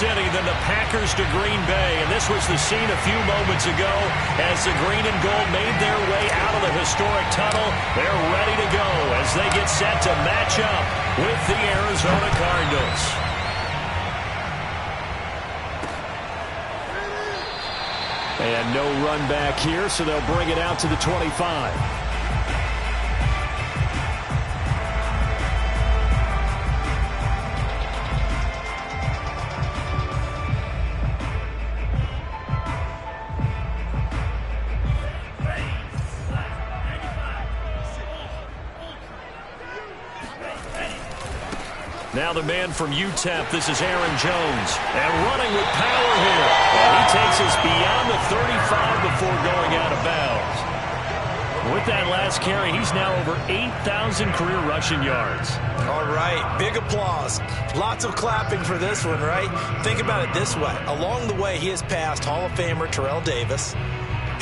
City than the Packers to Green Bay. And this was the scene a few moments ago as the green and gold made their way out of the historic tunnel. They're ready to go as they get set to match up with the Arizona Cardinals. And no run back here, so they'll bring it out to the 25. Now the man from UTEP, this is Aaron Jones. And running with power here. And he takes us beyond the 35 before going out of bounds. With that last carry, he's now over 8,000 career rushing yards. All right, big applause. Lots of clapping for this one, right? Think about it this way. Along the way, he has passed Hall of Famer Terrell Davis.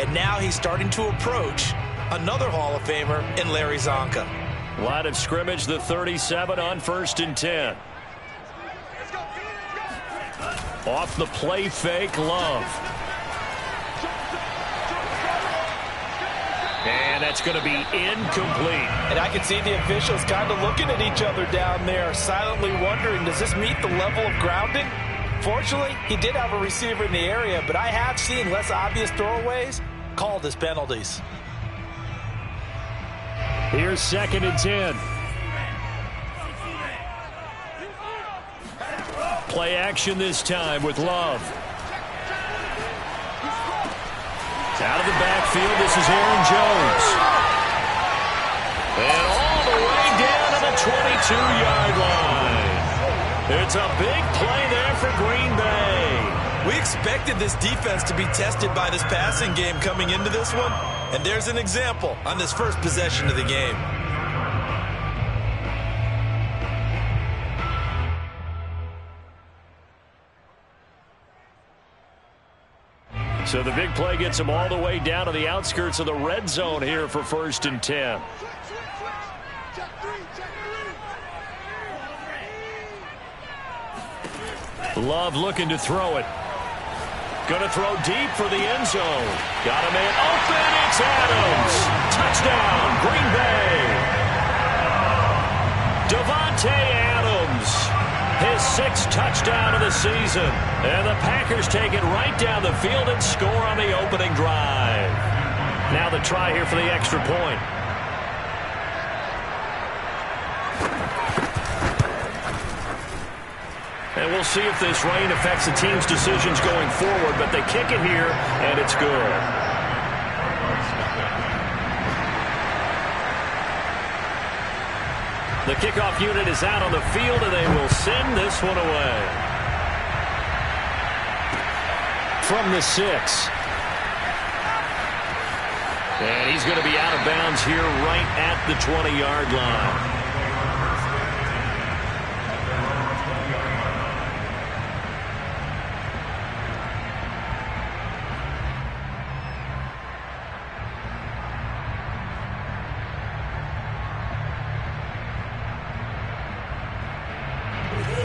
And now he's starting to approach another Hall of Famer in Larry Zonka. Line of scrimmage, the 37 on 1st and 10. Off the play fake, Love. And that's going to be incomplete. And I can see the officials kind of looking at each other down there, silently wondering, does this meet the level of grounding? Fortunately, he did have a receiver in the area, but I have seen less obvious throwaways called as penalties. Here's 2nd and 10. Play action this time with Love. Out of the backfield, this is Aaron Jones. And all the way down to the 22-yard line. It's a big play there for Green Bay. We expected this defense to be tested by this passing game coming into this one. And there's an example on this first possession of the game. So the big play gets him all the way down to the outskirts of the red zone here for 1st and 10. Love looking to throw it. Going to throw deep for the end zone. Got a man open. It's Adams. Touchdown, Green Bay. Davante Adams. His 6th touchdown of the season. And the Packers take it right down the field and score on the opening drive. Now the try here for the extra point. And we'll see if this rain affects the team's decisions going forward, but they kick it here, and it's good. The kickoff unit is out on the field, and they will send this one away. From the 6. And he's going to be out of bounds here right at the 20-yard line.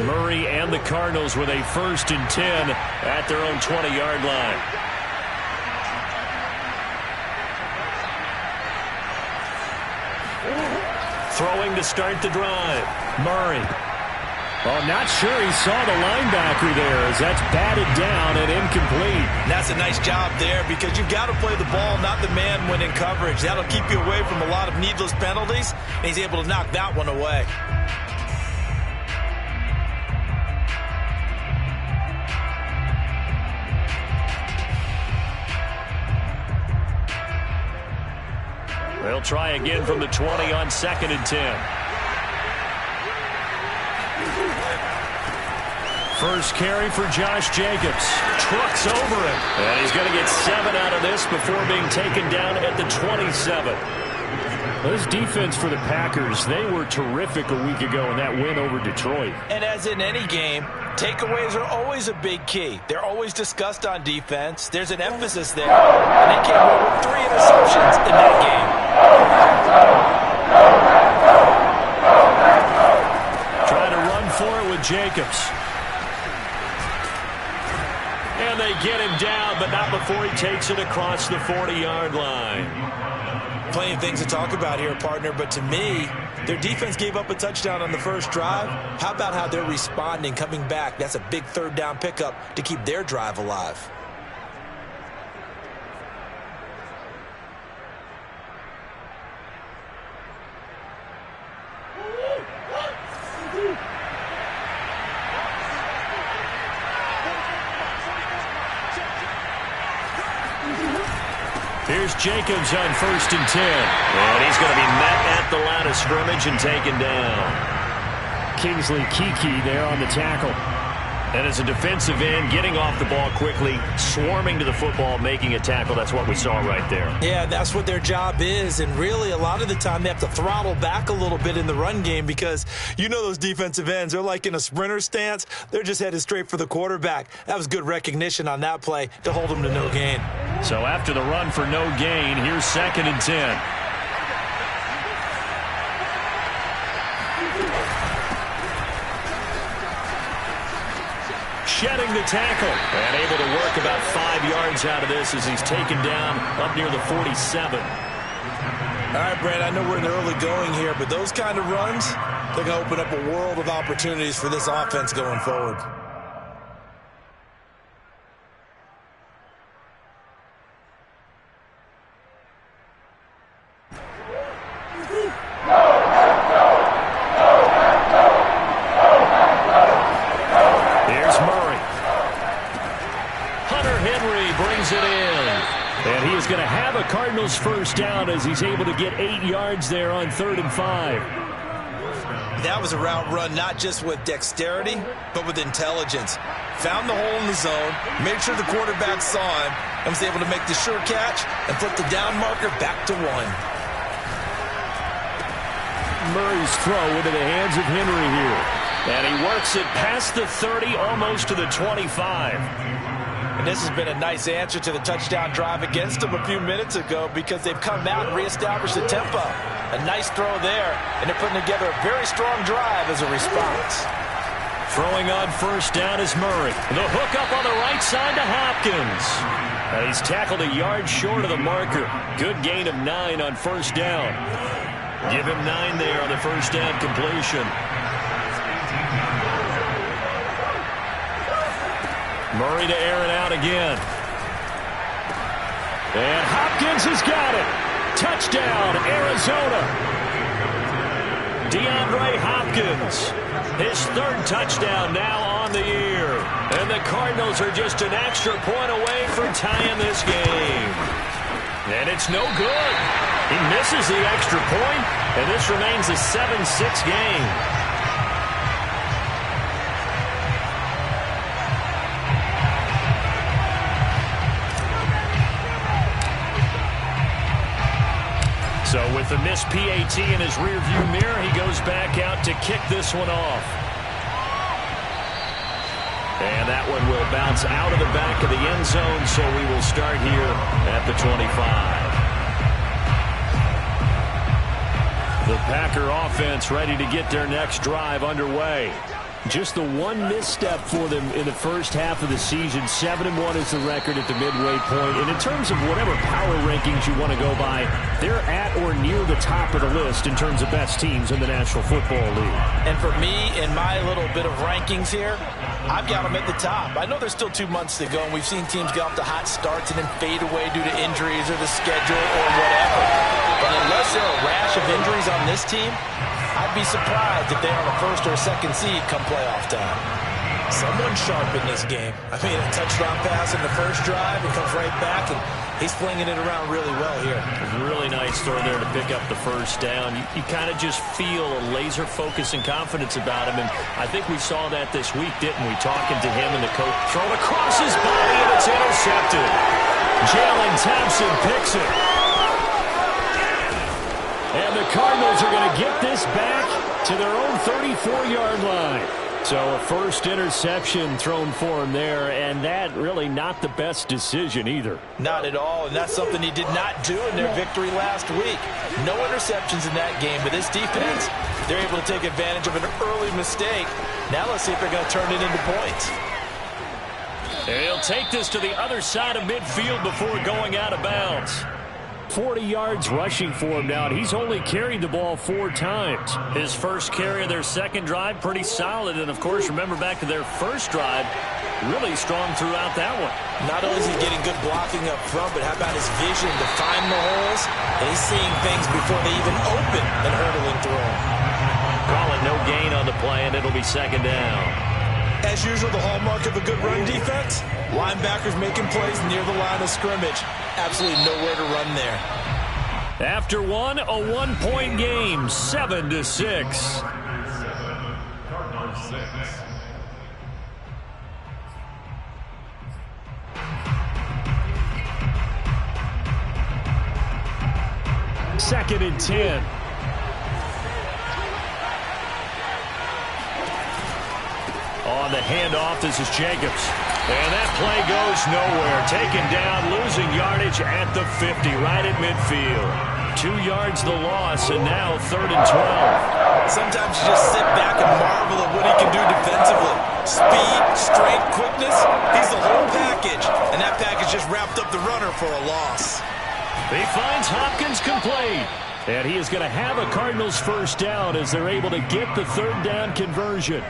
Murray and the Cardinals with a 1st and 10 at their own 20-yard line. Throwing to start the drive. Murray. Oh, not sure he saw the linebacker there as that's batted down and incomplete. And that's a nice job there because you've got to play the ball, not the man when in coverage. That'll keep you away from a lot of needless penalties, and he's able to knock that one away. They'll try again from the 20 on 2nd and 10. First carry for Josh Jacobs. Trucks over him. And he's going to get 7 out of this before being taken down at the 27. This defense for the Packers, they were terrific a week ago in that win over Detroit. And as in any game, takeaways are always a big key. They're always discussed on defense. There's an emphasis there. And they came away with 3 interceptions in that game. Trying to run for it with Jacobs. And they get him down, but not before he takes it across the 40-yard line. Plenty of things to talk about here, partner, but to me, their defense gave up a touchdown on the first drive. How about how they're responding, coming back? That's a big third down pickup to keep their drive alive. Here's Jacobs on 1st and 10. And he's going to be met at the line of scrimmage and taken down. Kingsley Keke there on the tackle. And as a defensive end, getting off the ball quickly, swarming to the football, making a tackle. That's what we saw right there. Yeah, that's what their job is. And really, a lot of the time, they have to throttle back a little bit in the run game because you know those defensive ends, they're like in a sprinter stance. They're just headed straight for the quarterback. That was good recognition on that play to hold them to no gain. So after the run for no gain, here's 2nd and 10. Shedding the tackle and able to work about 5 yards out of this as he's taken down up near the 47. All right, Brad, I know we're in the early going here, but those kind of runs, they're going to open up a world of opportunities for this offense going forward. Going to have a Cardinals first down as he's able to get 8 yards there on 3rd and 5. That was a route run not just with dexterity, but with intelligence. Found the hole in the zone, made sure the quarterback saw him, and was able to make the sure catch and flip the down marker back to 1. Murray's throw into the hands of Henry here. And he works it past the 30, almost to the 25. And this has been a nice answer to the touchdown drive against them a few minutes ago because they've come out and reestablished the tempo. A nice throw there, and they're putting together a very strong drive as a response. Throwing on first down is Murray. The hook up on the right side to Hopkins. And he's tackled a yard short of the marker. Good gain of 9 on first down. Give him 9 there on the first down completion. Murray to air it out again. And Hopkins has got it. Touchdown, Arizona. DeAndre Hopkins. His 3rd touchdown now on the year. And the Cardinals are just an extra point away from tying this game. And it's no good. He misses the extra point, and this remains a 7-6 game. So with the missed PAT in his rearview mirror, he goes back out to kick this one off. And that one will bounce out of the back of the end zone, so we will start here at the 25. The Packer offense ready to get their next drive underway. Just the one misstep for them in the first half of the season. 7-1 is the record at the midway point. And in terms of whatever power rankings you want to go by, they're at or near the top of the list in terms of best teams in the National Football League. And for me, in my little bit of rankings here, I've got them at the top. I know there's still 2 months to go, and we've seen teams get off to hot starts and then fade away due to injuries or the schedule or whatever. But unless there are a rash of injuries on this team, I'd be surprised if they're on a 1st or 2nd seed come playoff time. Someone sharp in this game. I mean, a touchdown pass in the first drive, and comes right back, and he's flinging it around really well here. Really nice throw there to pick up the first down. You kind of just feel a laser focus and confidence about him, and I think we saw that this week, didn't we? Talking to him and the coach. Thrown across his body, and it's intercepted. Jalen Thompson picks it. And the Cardinals are going to get this back to their own 34-yard line. So a first interception thrown for him there, and that really not the best decision either. Not at all, and that's something he did not do in their victory last week. No interceptions in that game, but this defense, they're able to take advantage of an early mistake. Now let's see if they're going to turn it into points. And he'll take this to the other side of midfield before going out of bounds. 40 yards rushing for him now, and he's only carried the ball 4 times. His first carry of their second drive, pretty solid. And, of course, remember back to their first drive, really strong throughout that one. Not only is he getting good blocking up front, but how about his vision to find the holes? And he's seeing things before they even open and hurdling through them. Call it no gain on the play, and it'll be second down. As usual, the hallmark of a good run defense, linebackers making plays near the line of scrimmage. Absolutely nowhere to run there. After one, a 1-point game, 7-6. Second and 10. On the handoff, this is Jacobs. And that play goes nowhere. Taken down, losing yardage at the 50, right at midfield. 2 yards the loss, and now 3rd and 12. Sometimes you just sit back and marvel at what he can do defensively. Speed, strength, quickness, he's the whole package. And that package just wrapped up the runner for a loss. He finds Hopkins complete. And he is going to have a Cardinals first down as they're able to get the 3rd down conversion.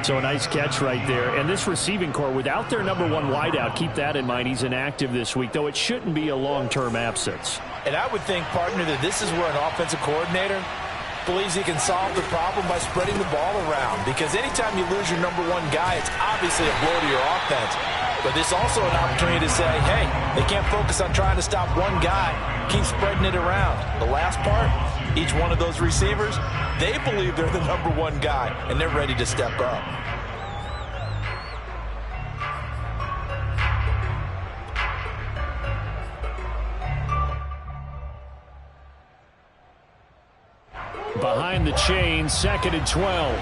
So a nice catch right there. And this receiving core, without their number 1 wideout, keep that in mind. He's inactive this week, though it shouldn't be a long-term absence. And I would think, partner, that this is where an offensive coordinator believes he can solve the problem by spreading the ball around. Because anytime you lose your number 1 guy, it's obviously a blow to your offense. But this is also an opportunity to say, hey, they can't focus on trying to stop one guy. Keep spreading it around. The last part, each one of those receivers, they believe they're the number 1 guy, and they're ready to step up. Behind the chain, 2nd and 12.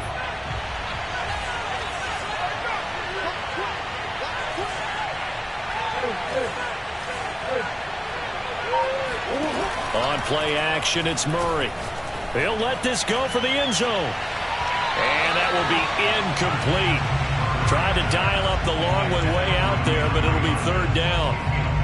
On play action, it's Murray. He'll let this go for the end zone. And that will be incomplete. Tried to dial up the long one way out there, but it'll be 3rd down.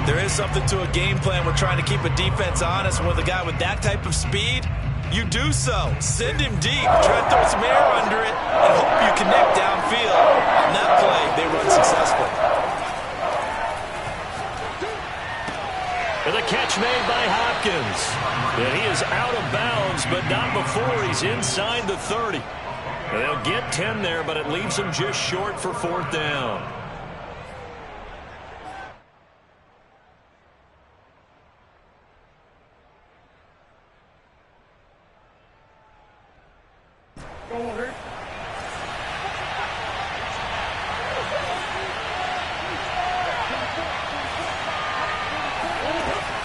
There is something to a game plan. We're trying to keep a defense honest. With a guy with that type of speed, you do so. Send him deep. Try to throw some air under it and hope you connect downfield. On that play, they run successfully. And the catch made by Hopkins. And he is out of bounds, but not before he's inside the 30. And they'll get 10 there, but it leaves them just short for 4th down.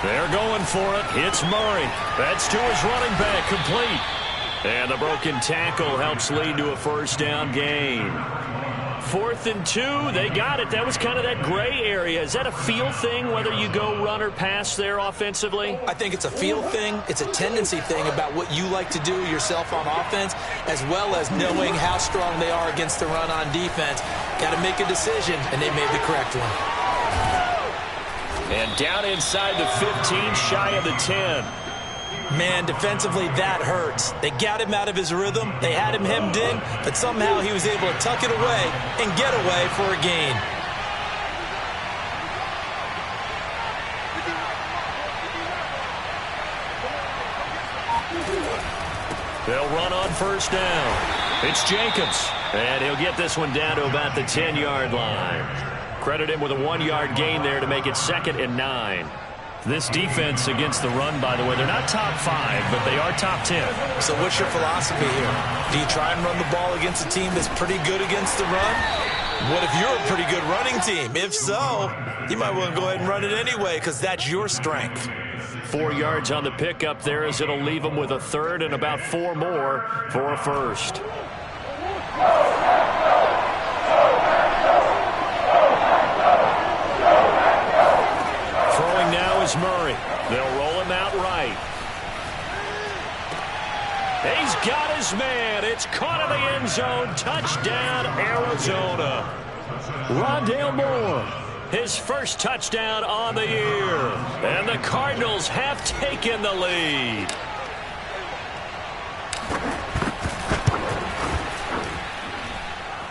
They're going for it. It's Murray. That's to his running back, complete. And the broken tackle helps lead to a first down gain. 4th and 2. They got it. That was kind of that gray area. Is that a feel thing, whether you go run or pass there offensively? I think it's a feel thing. It's a tendency thing about what you like to do yourself on offense, as well as knowing how strong they are against the run on defense. Got to make a decision, and they made the correct one. And down inside the 15, shy of the 10. Man, defensively, that hurts. They got him out of his rhythm. They had him hemmed in, but somehow he was able to tuck it away and get away for a gain. They'll run on first down. It's Jacobs, and he'll get this one down to about the 10-yard line. Credit him with a 1-yard gain there to make it 2nd and 9. This defense against the run, by the way, they're not top 5, but they are top 10. So what's your philosophy here? Do you try and run the ball against a team that's pretty good against the run? What if you're a pretty good running team? If so, you might want to go ahead and run it anyway because that's your strength. 4 yards on the pickup there as it'll leave them with a 3rd and about 4 more for a first. Throwing now is Murray. They'll roll him out right. He's got his man. It's caught in the end zone. Touchdown, Arizona. Rondale Moore, his first touchdown on the year. And the Cardinals have taken the lead.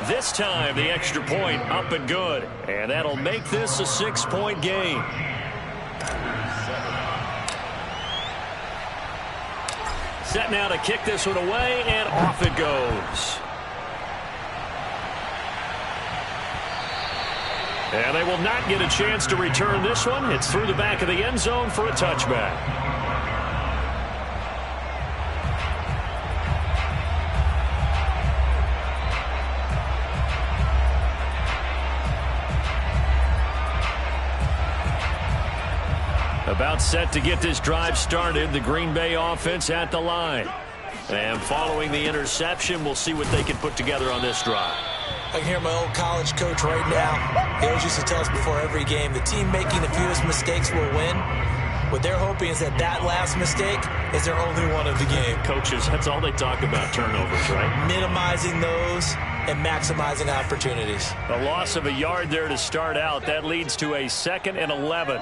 This time, the extra point up and good. And that'll make this a 6-point game. Set now to kick this one away, and off it goes. And they will not get a chance to return this one. It's through the back of the end zone for a touchback. About set to get this drive started, the Green Bay offense at the line. And following the interception, we'll see what they can put together on this drive. I can hear my old college coach right now. He always used to tell us before every game, the team making the fewest mistakes will win. What they're hoping is that last mistake is their only one of the game. Coaches, that's all they talk about, turnovers, right? Minimizing those and maximizing opportunities. A loss of a yard there to start out. That leads to a 2nd and 11.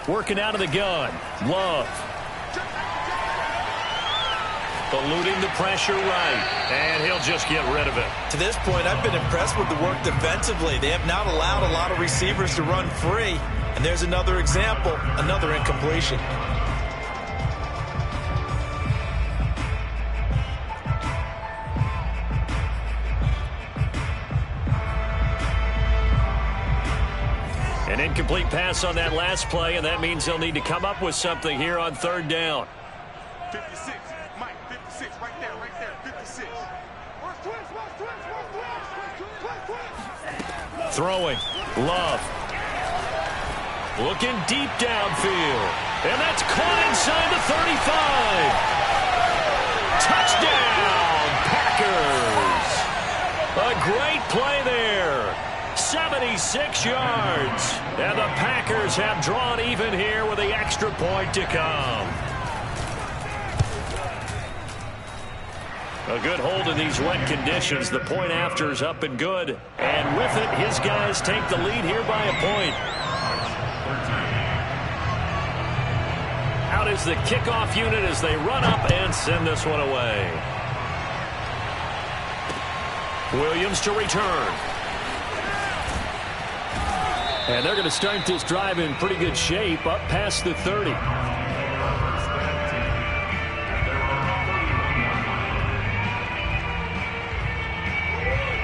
Working out of the gun. Love. Eluding the pressure right. And he'll just get rid of it. To this point, I've been impressed with the work defensively. They have not allowed a lot of receivers to run free. And there's another example, another incompletion. An incomplete pass on that last play, and that means they'll need to come up with something here on 3rd down. 56, Mike, 56, right there, 56. Throwing. Love. Looking deep downfield. And that's caught inside the 35. Touchdown, Packers. A great play there. 76 yards. And the Packers have drawn even here with the extra point to come. A good hold in these wet conditions. The point after is up and good. And with it, his guys take the lead here by a point. Out is the kickoff unit as they run up and send this one away. Williams to return. And they're going to start this drive in pretty good shape up past the 30.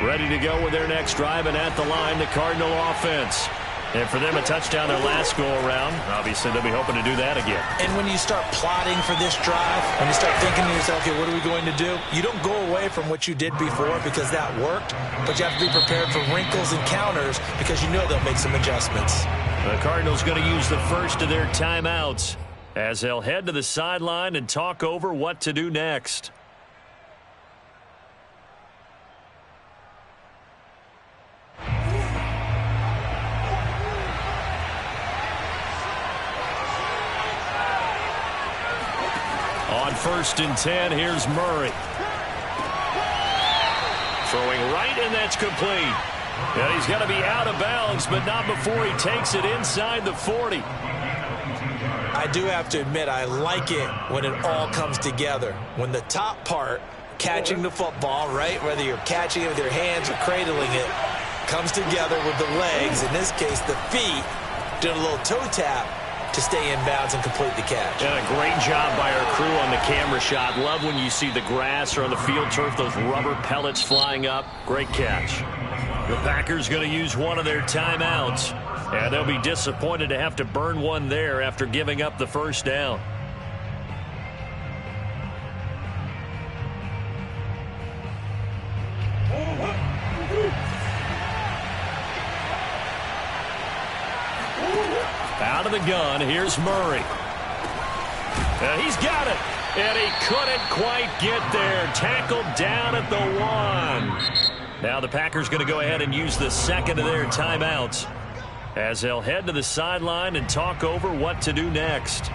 Ready to go with their next drive, and at the line, the Cardinal offense. And for them, a touchdown their last go-around. Obviously, they'll be hoping to do that again. And when you start plotting for this drive, when you start thinking to yourself, okay, what are we going to do? You don't go away from what you did before because that worked, but you have to be prepared for wrinkles and counters because you know they'll make some adjustments. The Cardinals going to use the first of their timeouts as they'll head to the sideline and talk over what to do next. On 1st and 10, here's Murray. Throwing right, and that's complete. And he's got to be out of bounds, but not before he takes it inside the 40. I do have to admit, I like it when it all comes together. When the top part, catching the football, right, whether you're catching it with your hands or cradling it, comes together with the legs, in this case the feet, doing a little toe tap to stay in bounds and complete the catch. And a great job by our crew on the camera shot. Love when you see the grass or on the field turf, those rubber pellets flying up. Great catch. The Packers going to use one of their timeouts, and they'll be disappointed to have to burn one there after giving up the first down. Out of the gun, here's Murray. And he's got it. And he couldn't quite get there. Tackled down at the 1. Now the Packers going to go ahead and use the second of their timeouts as they'll head to the sideline and talk over what to do next.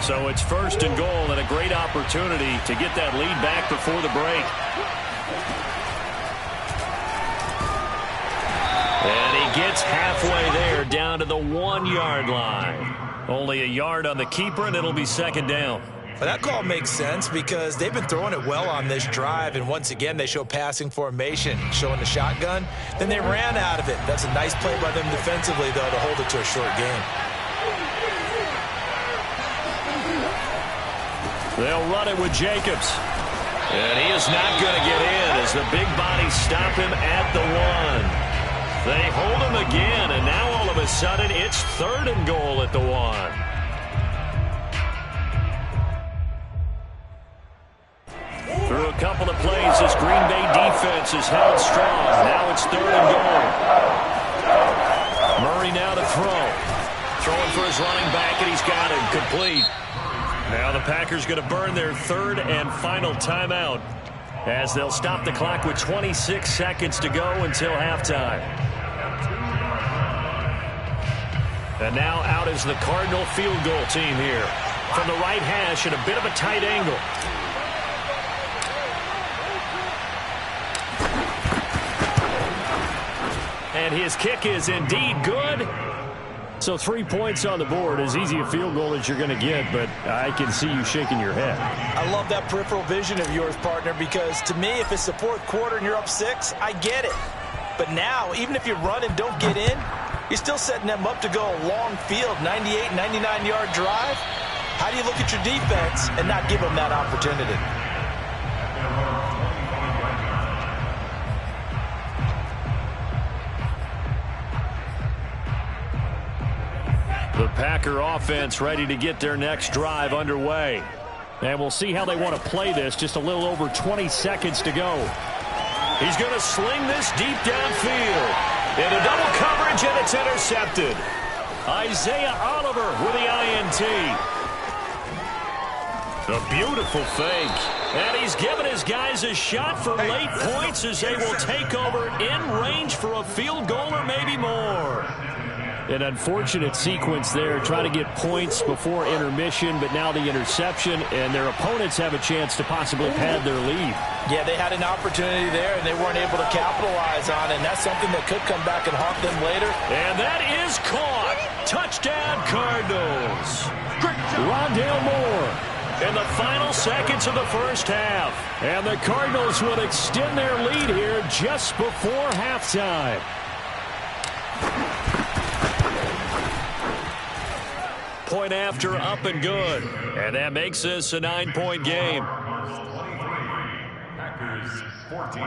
So it's 1st and goal and a great opportunity to get that lead back before the break. And he gets halfway there down to the 1-yard line. Only a yard on the keeper, and it'll be 2nd down. Well, that call makes sense because they've been throwing it well on this drive, and once again they show passing formation, showing the shotgun. Then they ran out of it. That's a nice play by them defensively, though, to hold it to a short game. They'll run it with Jacobs. And he is not going to get in as the big bodies stop him at the 1. They hold him again, and now all of a sudden it's 3rd and goal at the 1. Through a couple of plays, this Green Bay defense is held strong. Now it's 3rd and goal. Murray now to throw. Throwing for his running back, and he's got him complete. Now the Packers going to burn their 3rd and final timeout as they'll stop the clock with 26 seconds to go until halftime. And now out is the Cardinal field goal team here. From the right hash at a bit of a tight angle. And his kick is indeed good. So 3 points on the board, as easy a field goal as you're going to get, but I can see you shaking your head. I love that peripheral vision of yours, partner, because to me, if it's the 4th quarter and you're up 6, I get it. But now, even if you run and don't get in, you're still setting them up to go a long field, 98, 99-yard drive. How do you look at your defense and not give them that opportunity? The Packer offense ready to get their next drive underway. And we'll see how they want to play this. Just a little over 20 seconds to go. He's going to sling this deep downfield. Into double coverage, and it's intercepted. Isaiah Oliver with the INT. A beautiful fake. And he's given his guys a shot for late points as they will take over in range for a field goal or maybe more. An unfortunate sequence there, trying to get points before intermission, but now the interception, and their opponents have a chance to possibly pad their lead. Yeah, they had an opportunity there, and they weren't able to capitalize on it, and that's something that could come back and haunt them later. And that is caught. Touchdown, Cardinals. Rondale Moore in the final seconds of the first half. And the Cardinals will extend their lead here just before halftime. Point after, up and good. And that makes this a 9-point game. Packers 14.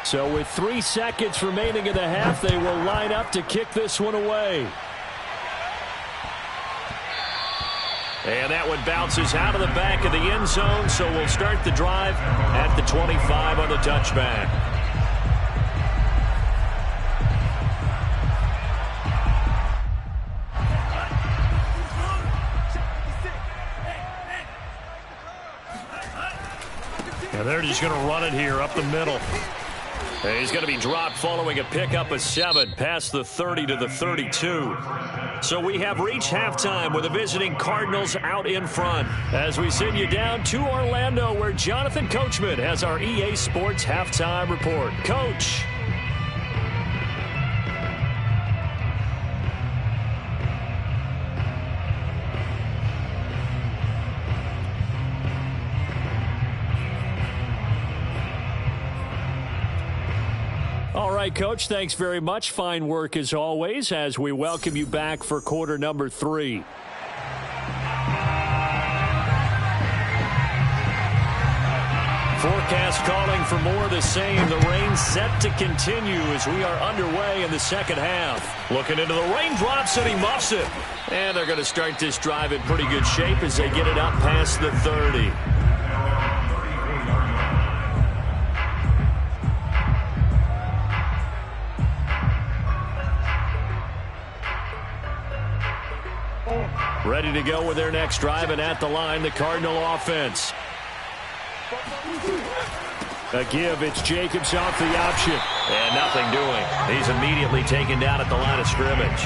So with 3 seconds remaining in the half, they will line up to kick this one away. And that one bounces out of the back of the end zone, so we'll start the drive at the 25 on the touchback. And they're just going to run it here up the middle. And he's going to be dropped following a pickup of 7 past the 30 to the 32. So we have reached halftime with the visiting Cardinals out in front as we send you down to Orlando where Jonathan Coachman has our EA Sports halftime report. Coach. All right, Coach, thanks very much. Fine work as always as we welcome you back for quarter number 3. Forecast calling for more of the same. The rain set to continue as we are underway in the second half. Looking into the raindrops, and he muffs it. And they're going to start this drive in pretty good shape as they get it up past the 30. Ready to go with their next drive, and at the line, the Cardinal offense. A give, it's Jacobs off the option. And nothing doing. He's immediately taken down at the line of scrimmage.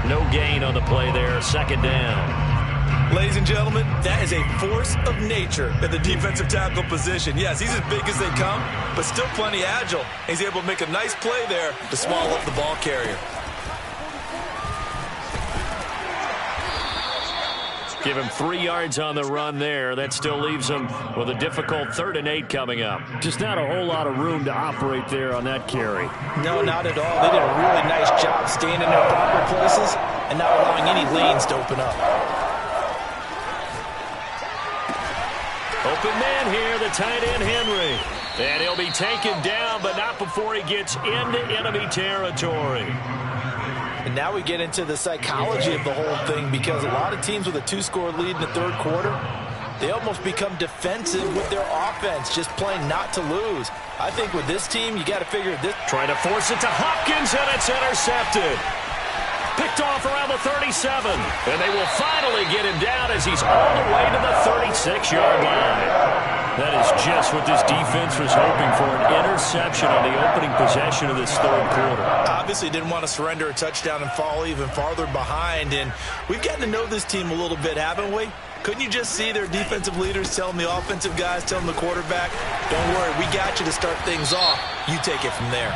No gain on the play there, second down. Ladies and gentlemen, that is a force of nature at the defensive tackle position. Yes, he's as big as they come, but still plenty agile. He's able to make a nice play there to swallow up the ball carrier. Give him 3 yards on the run there. That still leaves him with a difficult 3rd and 8 coming up. Just not a whole lot of room to operate there on that carry. No, not at all. They did a really nice job staying in their proper places and not allowing any lanes to open up. Open man here, the tight end Henry. And he'll be taken down, but not before he gets into enemy territory. And now we get into the psychology of the whole thing, because a lot of teams with a 2-score lead in the 3rd quarter, they almost become defensive with their offense, just playing not to lose. I think with this team, you got to figure this. Trying to force it to Hopkins, and it's intercepted. Picked off around the 37. And they will finally get him down as he's all the way to the 36-yard line. That is just what this defense was hoping for, an interception on the opening possession of this 3rd quarter. Obviously didn't want to surrender a touchdown and fall even farther behind. And we've gotten to know this team a little bit, haven't we? Couldn't you just see their defensive leaders telling the offensive guys, telling the quarterback, don't worry, we got you to start things off. You take it from there.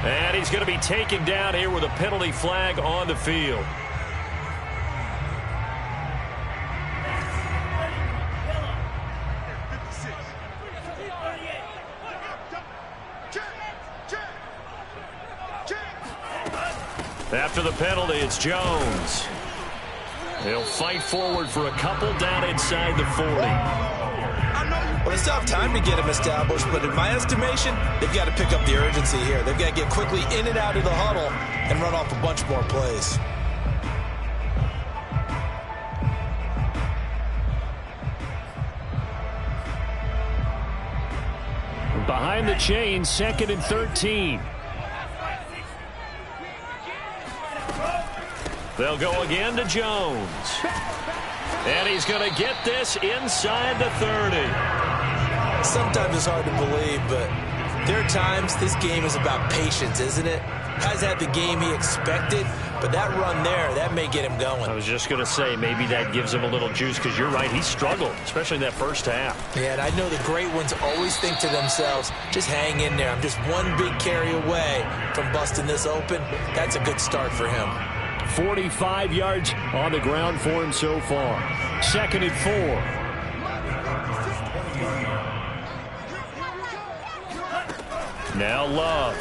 And he's going to be taken down here with a penalty flag on the field. After the penalty, it's Jones. He'll fight forward for a couple down inside the 40. Well, they still have time to get him established, but in my estimation, they've got to pick up the urgency here. They've got to get quickly in and out of the huddle and run off a bunch more plays. Behind the chain, 2nd and 13. They'll go again to Jones. And he's going to get this inside the 30. Sometimes it's hard to believe, but there are times this game is about patience, isn't it? Has had the game he expected, but that run there, that may get him going. I was just going to say, maybe that gives him a little juice, because you're right, he struggled, especially in that first half. Yeah, and I know the great ones always think to themselves, just hang in there. I'm just one big carry away from busting this open. That's a good start for him. 45 yards on the ground for him so far. 2nd and 4. Now Love.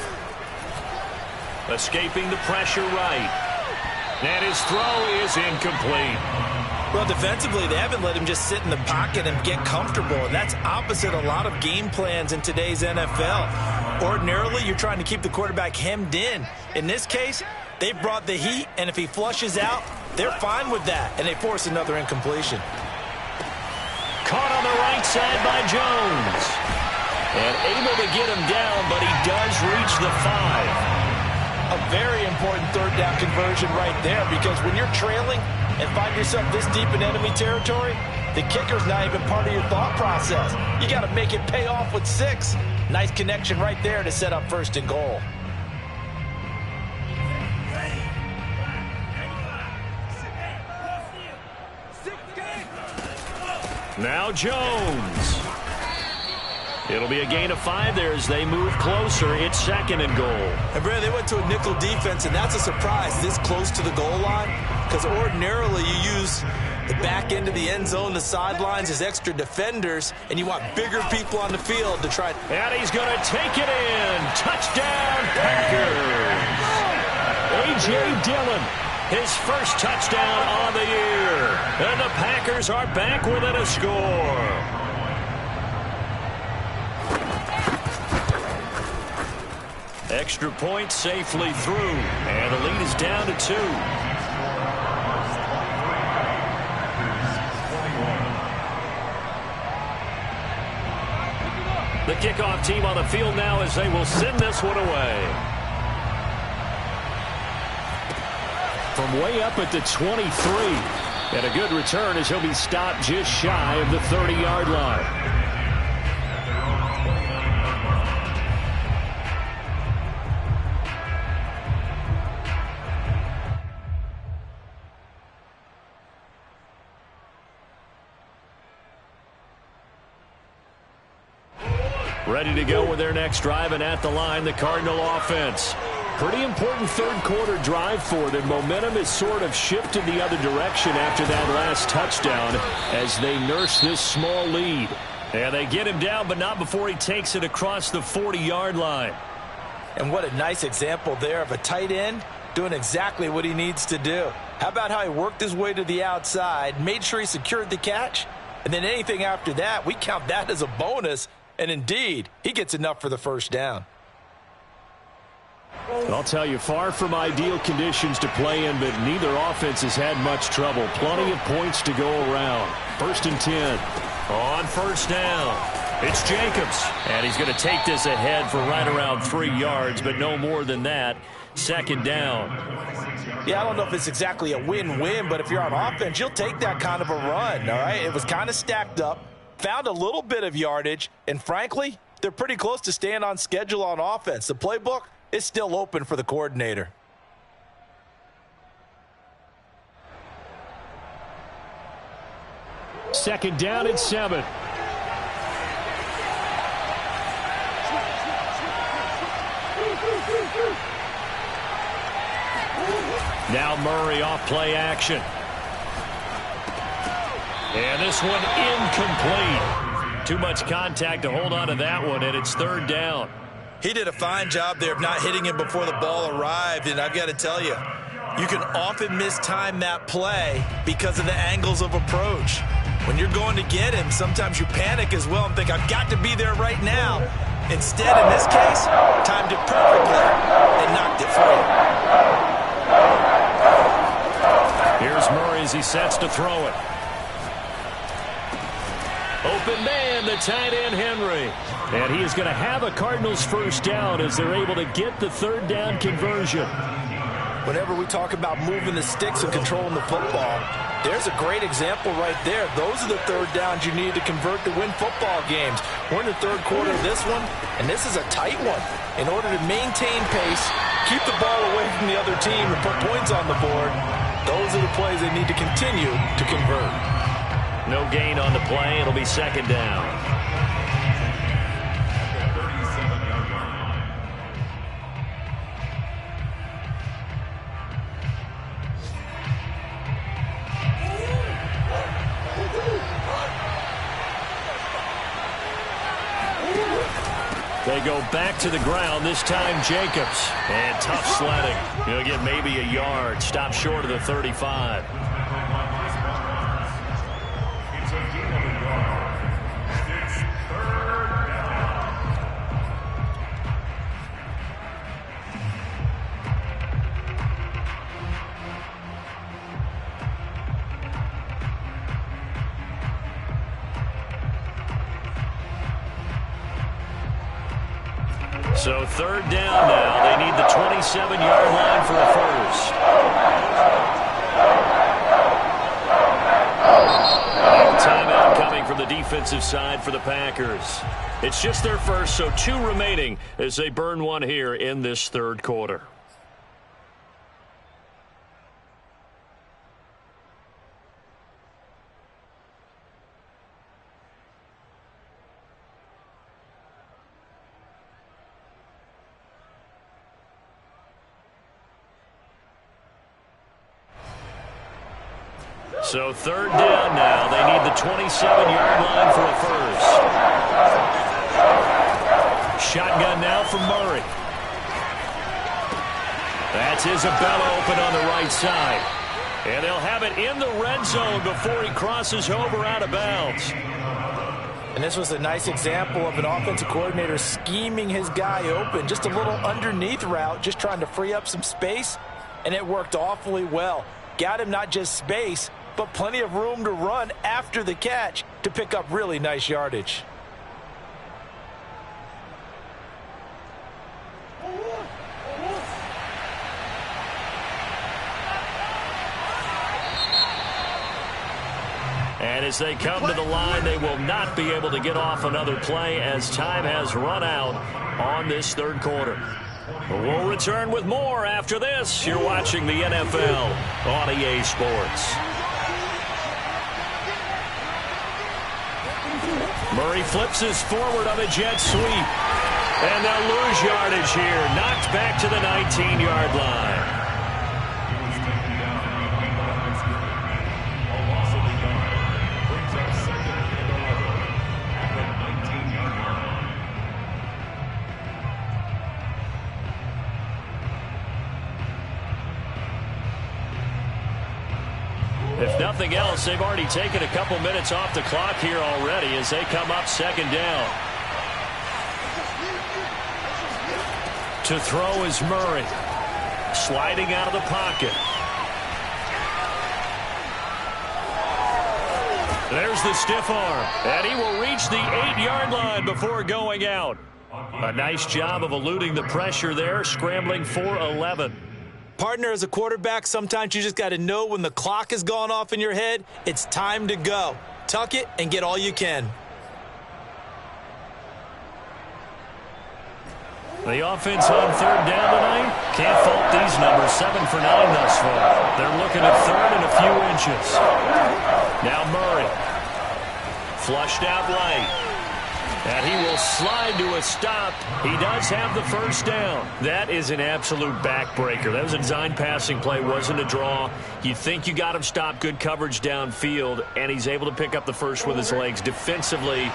Escaping the pressure right. And his throw is incomplete. Well, defensively, they haven't let him just sit in the pocket and get comfortable, and that's opposite a lot of game plans in today's NFL. Ordinarily, you're trying to keep the quarterback hemmed in. In this case, they brought the heat, and if he flushes out, they're fine with that, and they force another incompletion. Caught on the right side by Jones. And able to get him down, but he does reach the 5. A very important 3rd down conversion right there, because when you're trailing and find yourself this deep in enemy territory, the kicker's not even part of your thought process. You got to make it pay off with 6. Nice connection right there to set up 1st and goal. Now Jones. It'll be a gain of 5 there as they move closer. It's 2nd and goal. And Brad, they went to a nickel defense, and that's a surprise this close to the goal line, because ordinarily you use the back end of the end zone, the sidelines as extra defenders, and you want bigger people on the field to try. And he's going to take it in. Touchdown, Packers. A.J. Dillon, his first touchdown on the year. And the Packers are back within a score. Extra point safely through, and the lead is down to 2. The kickoff team on the field now as they will send this one away. From way up at the 23, And a good return as he'll be stopped just shy of the 30-yard line. Ready to go with their next drive, and at the line, the Cardinal offense. Pretty important third-quarter drive for them. Momentum is sort of shifted the other direction after that last touchdown as they nurse this small lead. And they get him down, but not before he takes it across the 40-yard line. And what a nice example there of a tight end doing exactly what he needs to do. How about how he worked his way to the outside, made sure he secured the catch, and then anything after that, we count that as a bonus. And indeed, he gets enough for the first down. I'll tell you, far from ideal conditions to play in, but neither offense has had much trouble. Plenty of points to go around. 1st and 10. On first down, it's Jacobs. And he's going to take this ahead for right around 3 yards, but no more than that. 2nd down. Yeah, I don't know if it's exactly a win-win, but if you're on offense, you'll take that kind of a run, all right? It was kind of stacked up. Found a little bit of yardage, and frankly, they're pretty close to staying on schedule on offense. The playbook is still open for the coordinator. Second down and 7. Now Murray off play action. And this one incomplete. Too much contact to hold on to that one, and it's 3rd down. He did a fine job there of not hitting him before the ball arrived, and I've got to tell you, you can often mistime that play because of the angles of approach. When you're going to get him, sometimes you panic as well and think, I've got to be there right now. Instead, in this case, timed it perfectly and knocked it free. Here's Murray as he sets to throw it. Open man, the tight end, Henry. And he is going to have a Cardinals first down as they're able to get the 3rd down conversion. Whenever we talk about moving the sticks and controlling the football, there's a great example right there. Those are the 3rd downs you need to convert to win football games. We're in the 3rd quarter of this one, and this is a tight one. In order to maintain pace, keep the ball away from the other team, and put points on the board, those are the plays they need to continue to convert. No gain on the play. It'll be 2nd down. They go back to the ground, this time Jacobs. And tough sledding. He'll get maybe a yard. Stop short of the 35. So 3rd down now. They need the 27-yard line for a first. Timeout coming from the defensive side for the Packers. It's just their first, so 2 remaining as they burn one here in this 3rd quarter. So 3rd down now. They need the 27-yard line for a first. Shotgun now from Murray. That's Isabella open on the right side. And they'll have it in the red zone before he crosses over out of bounds. And this was a nice example of an offensive coordinator scheming his guy open. Just a little underneath route, just trying to free up some space. And it worked awfully well. Got him not just space, but plenty of room to run after the catch to pick up really nice yardage. And as they come to the line, they will not be able to get off another play as time has run out on this third quarter. We'll return with more after this. You're watching the NFL on EA Sports. Murray flips his forward on a jet sweep. And they'll lose yardage here. Knocked back to the 19-yard line. If nothing else, they've already taken a couple minutes off the clock here already as they come up second down. To throw is Murray. Sliding out of the pocket. There's the stiff arm. And he will reach the 8-yard line before going out. A nice job of eluding the pressure there, scrambling for 11. Partner, as a quarterback, sometimes you just got to know when the clock has gone off in your head, it's time to go. Tuck it and get all you can. The offense on third down tonight. Can't fault these numbers. 7 for 9 thus far. They're looking at third and a few inches. Now Murray. Flushed out right. And he will slide to a stop. He does have the first down. That is an absolute backbreaker. That was a design passing play. Wasn't a draw. You think you got him stopped. Good coverage downfield. And he's able to pick up the first with his legs. Defensively,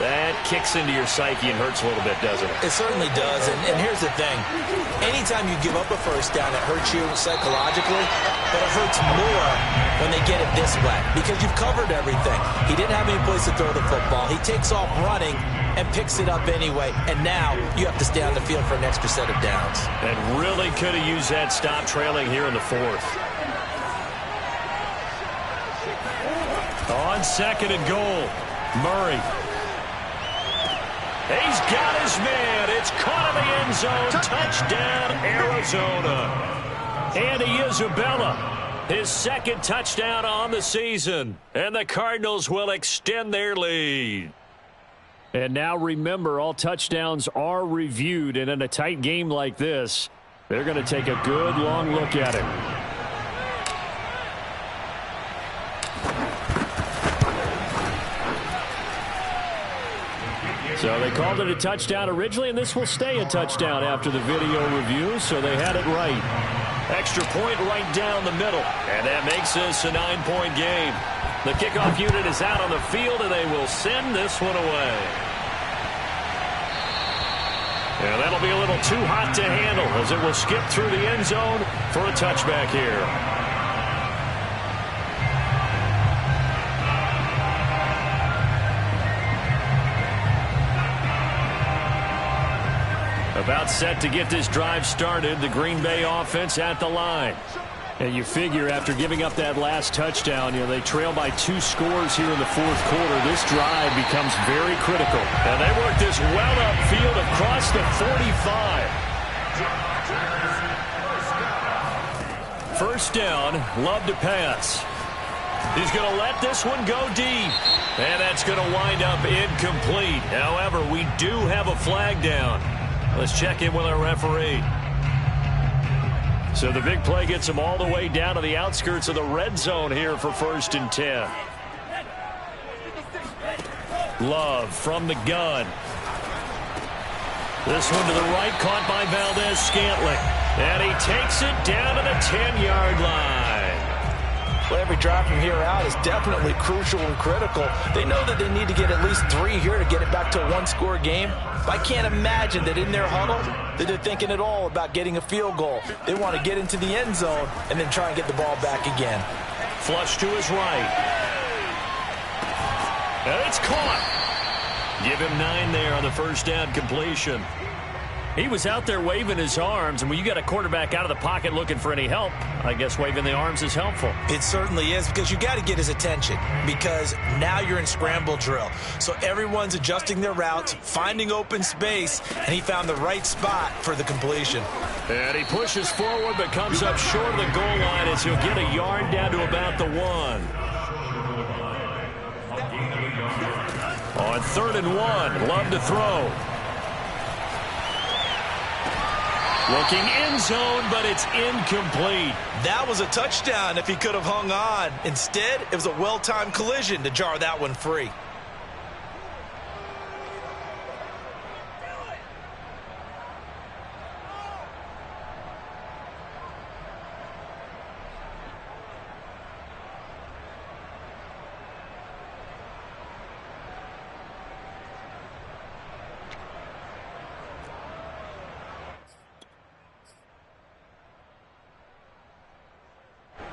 that kicks into your psyche and hurts a little bit, doesn't it? It certainly does. And here's the thing. Anytime you give up a first down, it hurts you psychologically. But it hurts more when they get it this way. Because you've covered everything. He didn't have any place to throw the football. He takes off running and picks it up anyway. And now you have to stay on the field for an extra set of downs. And really could have used that stop trailing here in the fourth. On second and goal, Murray. He's got his man. It's caught in the end zone. Touchdown, Arizona. Andy Isabella, his second touchdown on the season. And the Cardinals will extend their lead. And now remember, all touchdowns are reviewed. And in a tight game like this, they're going to take a good long look at it. So they called it a touchdown originally, and this will stay a touchdown after the video review, so they had it right. Extra point right down the middle, and that makes this a 9-point game. The kickoff unit is out on the field, and they will send this one away. And that'll be a little too hot to handle as it will skip through the end zone for a touchback here. About set to get this drive started, the Green Bay offense at the line. And you figure after giving up that last touchdown, they trail by 2 scores here in the fourth quarter. This drive becomes very critical. And they work this well upfield across the 45. First down, Love to pass. He's going to let this one go deep. And that's going to wind up incomplete. However, we do have a flag down. Let's check in with our referee. So the big play gets him all the way down to the outskirts of the red zone here for 1st and 10. Love from the gun. This one to the right, caught by Valdez-Scantling. And he takes it down to the 10-yard line. Well, every drive from here out is definitely crucial and critical. They know that they need to get at least 3 here to get it back to a 1-score game. But I can't imagine that in their huddle that they're thinking at all about getting a field goal. They want to get into the end zone and then try and get the ball back again. Flush to his right. And it's caught. Give him 9 there on the first down completion. He was out there waving his arms, and when you got a quarterback out of the pocket looking for any help, I guess waving the arms is helpful. It certainly is, because you got to get his attention, because now you're in scramble drill. So everyone's adjusting their routes, finding open space, and he found the right spot for the completion. And he pushes forward but comes up short of the goal line as he'll get a yard down to about the 1. On 3rd and 1, Love to throw. Looking end zone, but it's incomplete. That was a touchdown if he could have hung on. Instead, it was a well-timed collision to jar that one free.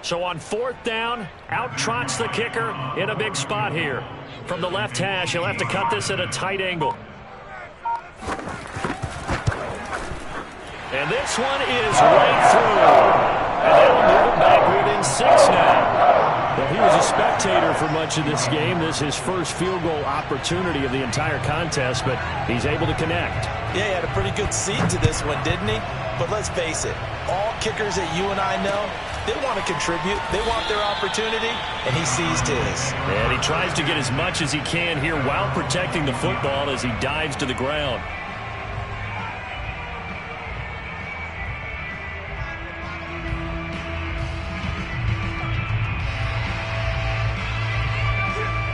So on 4th down, out trots the kicker in a big spot here. From the left hash, he'll have to cut this at a tight angle. And this one is right through. And they'll move it back within 6 now. Well, he was a spectator for much of this game. This is his first field goal opportunity of the entire contest, but he's able to connect. Yeah, he had a pretty good seat to this one, didn't he? But let's face it, all kickers that you and I know, they want to contribute. They want their opportunity, and he seized his. And he tries to get as much as he can here while protecting the football as he dives to the ground.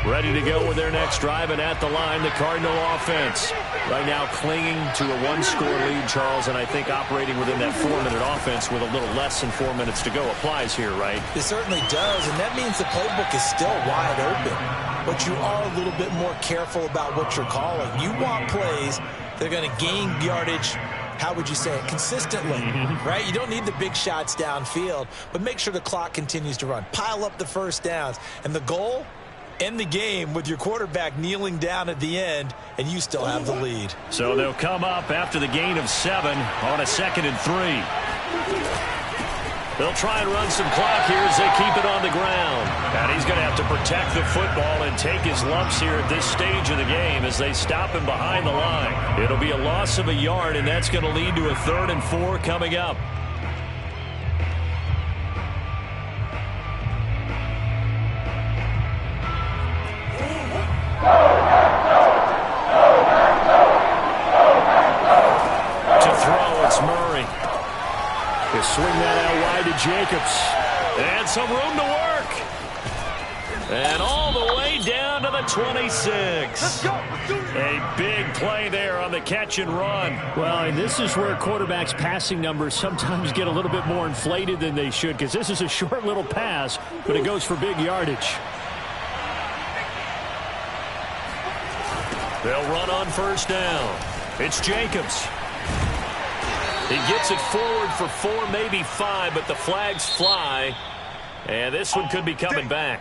Ready to go with their next drive, and at the line, the Cardinal offense. Right now clinging to a 1-score lead, Charles, and I think operating within that 4-minute offense with a little less than 4 minutes to go applies here, right? It certainly does, and that means the playbook is still wide open. But you are a little bit more careful about what you're calling. You want plays that are going to gain yardage, how would you say it, consistently, right? You don't need the big shots downfield, but make sure the clock continues to run. Pile up the first downs, and the goal, end the game with your quarterback kneeling down at the end, and you still have the lead. So they'll come up after the gain of 7 on a 2nd and 3. They'll try and run some clock here as they keep it on the ground. And he's going to have to protect the football and take his lumps here at this stage of the game as they stop him behind the line. It'll be a loss of a yard, and that's going to lead to a 3rd and 4 coming up. Swing that out wide to Jacobs. And some room to work. And all the way down to the 26. A big play there on the catch and run. Well, and this is where quarterbacks' passing numbers sometimes get a little bit more inflated than they should, because this is a short little pass, but it goes for big yardage. They'll run on 1st down. It's Jacobs. He gets it forward for 4, maybe 5, but the flags fly. And this one could be coming back.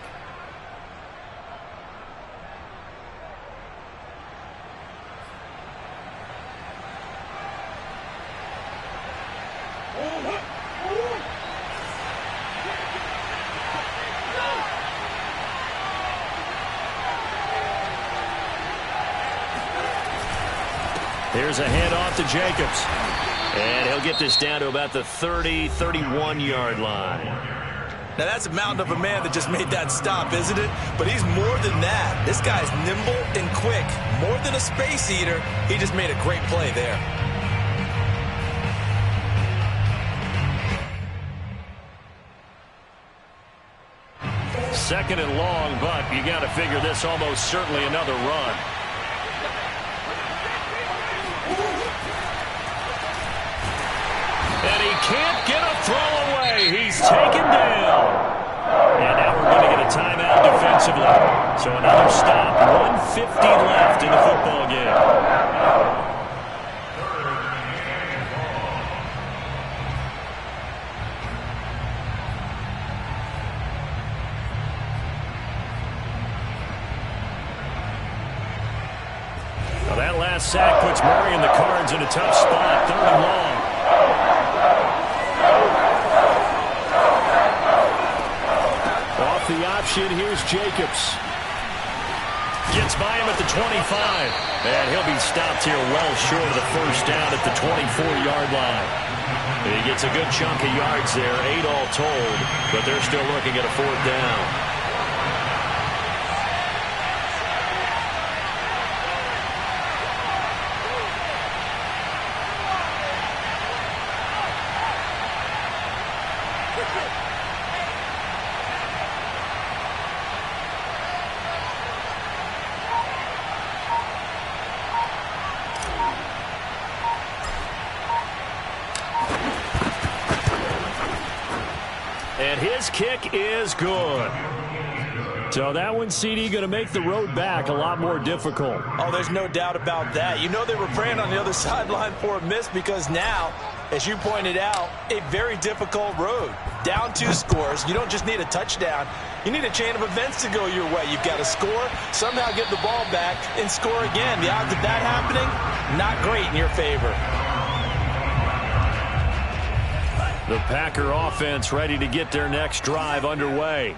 Here's a handoff to Jacobs. And he'll get this down to about the 30-31-yard line. Now, that's a mountain of a man that just made that stop, isn't it? But he's more than that. This guy's nimble and quick. More than a space eater, he just made a great play there. Second and long, but you got to figure this almost certainly another run. And he can't get a throw away. He's taken down. And now we're going to get a timeout defensively. So another stop. 1:50 left in the football game. Now that last sack puts Murray and the Cards in a tough spot. 3rd and long. Off the option, here's Jacobs. Gets by him at the 25. And he'll be stopped here well short of the 1st down at the 24-yard line. He gets a good chunk of yards there, 8 all told, but they're still looking at a 4th down. his kick is good. So that one, CD, going to make the road back a lot more difficult. Oh, there's no doubt about that. You know they were praying on the other sideline for a miss because now, as you pointed out, a very difficult road. Down 2 scores. You don't just need a touchdown. You need a chain of events to go your way. You've got to score, somehow get the ball back, and score again. The odds of that happening, not great in your favor. The Packer offense ready to get their next drive underway.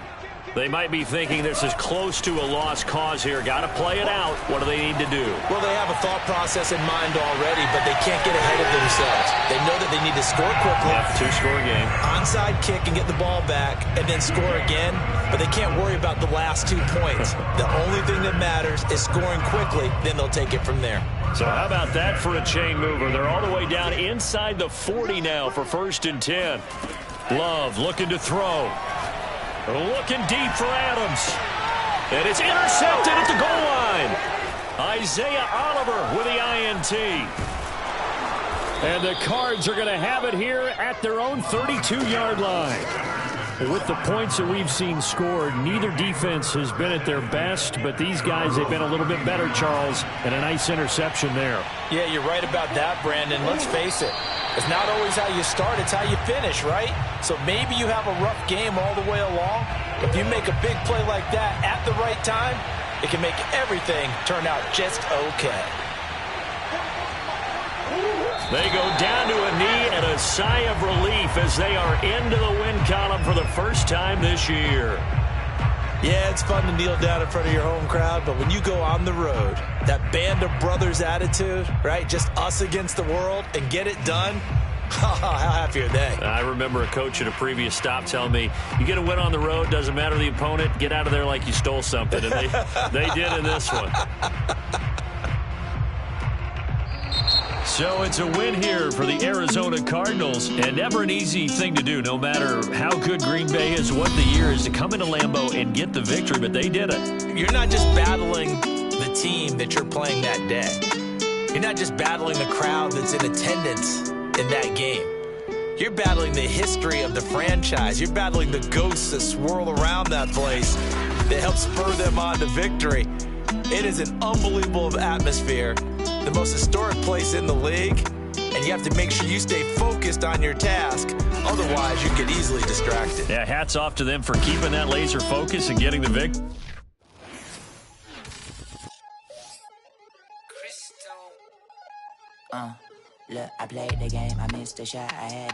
They might be thinking this is close to a lost cause here. Got to play it out. What do they need to do? Well, they have a thought process in mind already, but they can't get ahead of themselves. They know that they need to score quickly. Yeah, 2-score game. Onside kick and get the ball back and then score again, but they can't worry about the last 2 points. The only thing that matters is scoring quickly, then they'll take it from there. So how about that for a chain mover? They're all the way down inside the 40 now for 1st and 10. Love looking to throw. Looking deep for Adams. And it's intercepted at the goal line. Isaiah Oliver with the INT. And the Cards are going to have it here at their own 32-yard line. With the points that we've seen scored, neither defense has been at their best, but these guys, they've been a little bit better, Charles, and a nice interception there. Yeah, you're right about that, Brandon. Let's face it. It's not always how you start, it's how you finish, right? So maybe you have a rough game all the way along. If you make a big play like that at the right time, it can make everything turn out just okay. They go down to a knee and a sigh of relief as they are into the win column for the first time this year. Yeah, it's fun to kneel down in front of your home crowd, but when you go on the road, that band of brothers attitude, right? Just us against the world and get it done. How happy are they? I remember a coach at a previous stop telling me, you get a win on the road, doesn't matter the opponent, get out of there like you stole something. And they did in this one. So it's a win here for the Arizona Cardinals, and never an easy thing to do, no matter how good Green Bay is, what the year is, to come into Lambeau and get the victory, but they did it. You're not just battling the team that you're playing that day. You're not just battling the crowd that's in attendance in that game. You're battling the history of the franchise. You're battling the ghosts that swirl around that place that help spur them on to victory. It is an unbelievable atmosphere, the most historic place in the league, and you have to make sure you stay focused on your task. Otherwise, you get easily distracted. Yeah, hats off to them for keeping that laser focus and getting the victory. Look, I played the game, I missed the shot, I had that.